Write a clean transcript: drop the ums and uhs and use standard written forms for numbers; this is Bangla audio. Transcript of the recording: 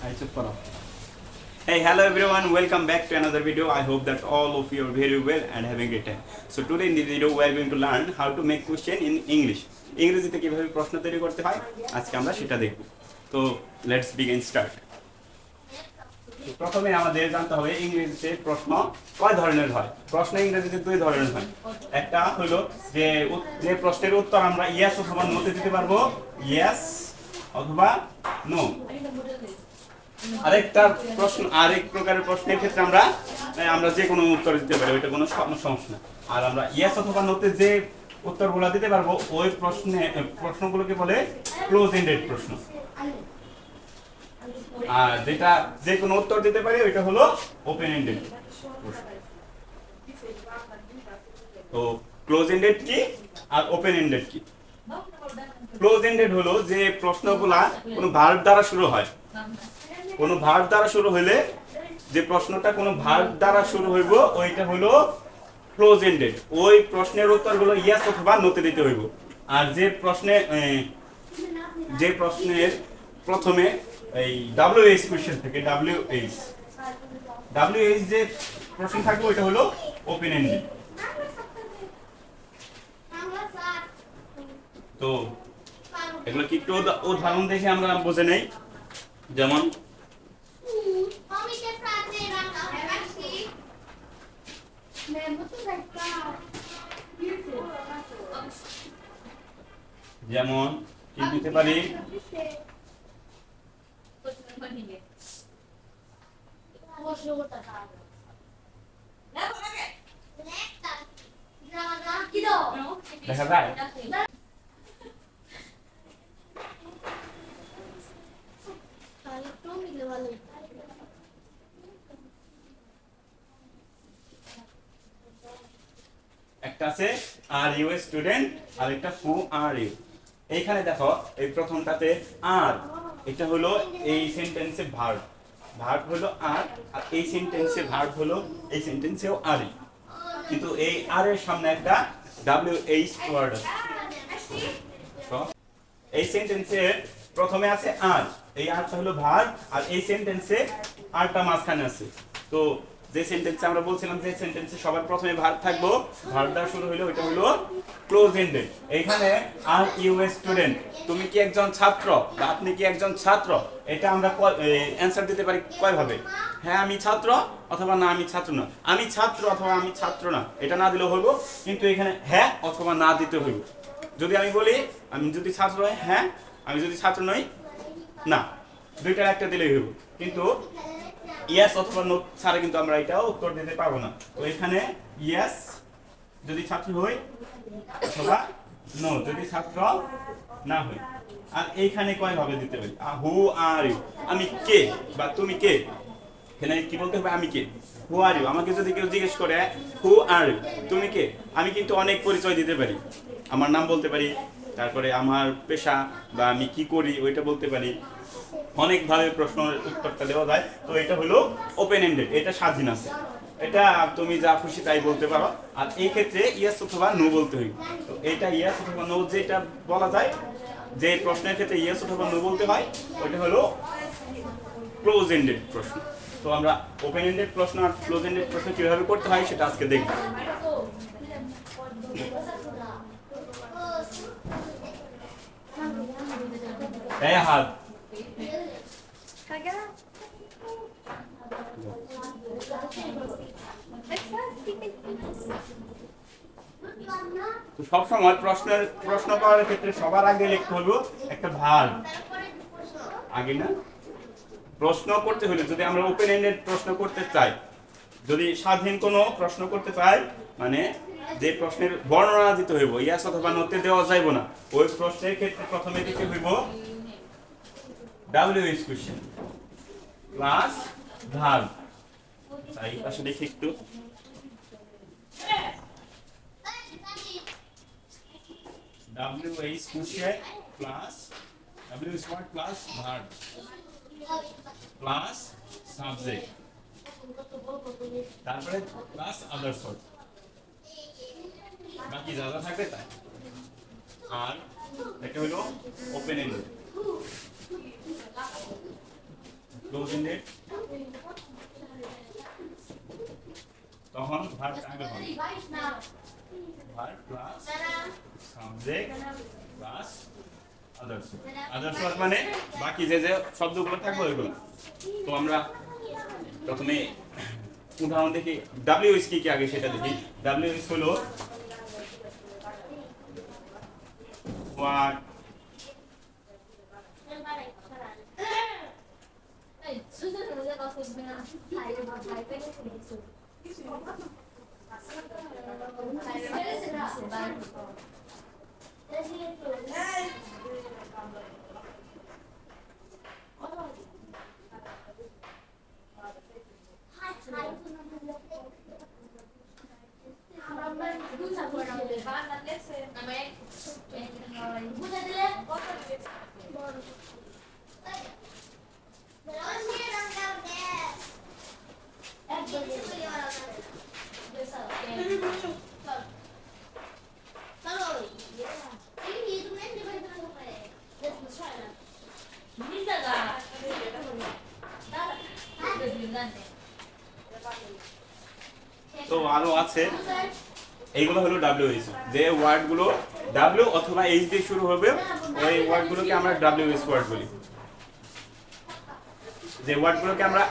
I chip karo. Hey, hello everyone, welcome back to another video. I hope that all of you are very well and having a great time. So today in this video we are going to learn how to make question in English. ইংরেজিতে কিভাবে প্রশ্ন তৈরি করতে হয় আজকে আমরা সেটা দেখব। তো লেটস বিগিন স্টার্ট। প্রথমে আমাদের জানতে হবে ইংরেজিতে প্রশ্ন কয় ধরনের হয়। প্রশ্ন ইংরেজিতে দুই ধরনের হয়। একটা হলো যে প্রশ্নের উত্তর আমরা ইয়েস অথবা নো তে দিতে পারবো, ইয়েস অথবা নো। আরেক প্রকারের প্রশ্নের ক্ষেত্রে আমরা যে কোনো উত্তর দিতে পারি, ওইটা কোনো সমস্যা না। আর আমরা ইয়েস অথবা নোতে যে উত্তরগুলো দিতে পারবো ওই প্রশ্নগুলোকে বলে ক্লোজ এন্ডেড প্রশ্ন। আর যেটা যে কোনো উত্তর দিতে পারি ওইটা হলো ওপেন এন্ডেড প্রশ্ন। তো ক্লোজ এন্ডেড কি আর ওপেন এন্ডেড কি? ক্লোজ এন্ডেড হলো যে প্রশ্নগুলা কোনো ভার্ব দ্বারা শুরু হয়। কোনো ভার্ব দ্বারা শুরু হইলে যে প্রশ্নটা কোনো ভার্ব দ্বারা শুরু হইব ওইটা হলো ক্লোজ এন্ডেড। ওই প্রশ্নের উত্তরগুলো ইয়েস অথবা নোতে দিতে হইব। আর যে প্রশ্নের প্রথমে এই WH কোশ্চেন থেকে WH যে প্রশ্ন থাকবে ওইটা হলো ওপেন এন্ডেড। তো এগুলো কি একটু উদাহরণ দেখে আমরা বুঝে নেই। যেমন কি দিতে পারি, দেখা যায় একটা আছে আর ইউ এ স্টুডেন্ট আর একটা হু আর ইউ। এইখানে দেখো এই প্রথমটাতে আর, এটা হলো এই সেন্টেন্সে ভার্ব হলো আর এই সেন্টেন্সে ভার্ব হলো এই সেন্টেন্সেও আর। কিন্তু এই আর এর সামনে একটা WH ওয়ার্ড আছে। এই সেন্টেন্সে প্রথমে আছে আর, এই আরটা হলো ভার্ব আর এই সেন্টেন্সে আরটা মাঝখানে আছে। তো যে সেন্টেন্সে আমরা বলছিলাম যে সেন্টেন্সে সবার প্রথমে ভার্ব থাকবো, ভার্ব দ্বারা শুরু হলো ওইটা হলো ক্লোজ এন্ডেড। এইখানে আর ইউ এ স্টুডেন্ট, তুমি কি একজন ছাত্র বা আপনি কি একজন ছাত্র, এটা আমরা অ্যানসার দিতে পারি কয় ভাবে? হ্যাঁ আমি ছাত্র অথবা না আমি ছাত্র না, আমি ছাত্র অথবা আমি ছাত্র না, এটা না দিলেও হইব। কিন্তু এখানে হ্যাঁ অথবা না দিতে হইব। যদি আমি বলি আমি যদি ছাত্র হই হ্যাঁ, আমি যদি ছাত্র নই না, দুইটার একটা দিলেই হইব। কিন্তু ইয়েস অথবা নো ছাড়া কিন্তু আমরা এটাও উত্তর দিতে পারবো না। তো এখানে ইয়েস যদি ছাত্র হই অথবা নো যদি ছাত্র না হই। আর এইখানে কয় ভাবে দিতে পারি, হু আর ইউ, আমি কে বা তুমি কে, এখানে কি বলতে হবে আমি কে, হু আর ইউ। আমাকে যদি কেউ জিজ্ঞেস করে হু আর ইউ তুমি কে, আমি কিন্তু অনেক পরিচয় দিতে পারি। আমার নাম বলতে পারি, তারপরে আমার পেশা বা আমি কি করি ওইটা বলতে পারি। অনেকভাবে প্রশ্নের উত্তরটা দেওয়া যায়। তো এটা হলো ওপেন এন্ডেড, এটা স্বাধীন আছে, এটা তুমি যা খুশি তাই বলতে পারো। আর এই ক্ষেত্রে ইয়েস অথবা নো বলতে হয়। তো এটা ইয়েস অথবা নো যেটা বলা যায়, যে প্রশ্নের ক্ষেত্রে ইয়েস অথবা নো বলতে হয় ওইটা হলো ক্লোজ এন্ডেড প্রশ্ন। তো আমরা ওপেন এন্ডেড প্রশ্ন আর ক্লোজ এন্ডেড প্রশ্ন কিভাবে করতে হয় সেটা আজকে দেখব। হাত তো সবসময় প্রশ্ন করার ক্ষেত্রে সবার আগে লিখতে হলো একটা ভার্ব আগে না। প্রশ্ন করতে হলে যদি আমরা ওপেন এন্ডেড প্রশ্ন করতে চাই, যদি স্বাধীন কোনো প্রশ্ন করতে চাই, মানে যে প্রশ্নের বর্ণনা দিতে হইব, ইয়েস অথবা নোতে দেওয়া যাইব না, ওই প্রশ্নের ক্ষেত্রে প্রথমে দিতে হইব WH কোশ্চেন প্লাস ভার্ব। তাই পাশে দেখি একটু, WH question plus WH word plus verb plus subject, তারপরে প্লাস আদার্স ওয়ার্ড, বাকি যা যা থাকবে তাই। আর এটা হলো ওপেন এন্ডেড। তো verb plus subject plus others. Others মানে বাকি যে যে শব্দগুলো থাকবে ওইগুলো। তো আমরা প্রথমে উদাহরণ দেখি। ডাব্লিউএস কি আগে সেটা দেখি। ডাব্লিউএস হলো হোয়াট, তো আরো আছে। এইগুলো হলো ডাব্লিউএস। যে ওয়ার্ডগুলো ডাব্লিউ অথবা এইচ দিয়ে শুরু হবে ওই ওয়ার্ডগুলোকে আমরা ডাব্লিউএস ওয়ার্ড বলি। যে ওয়ার্ডগুলোকে আমরা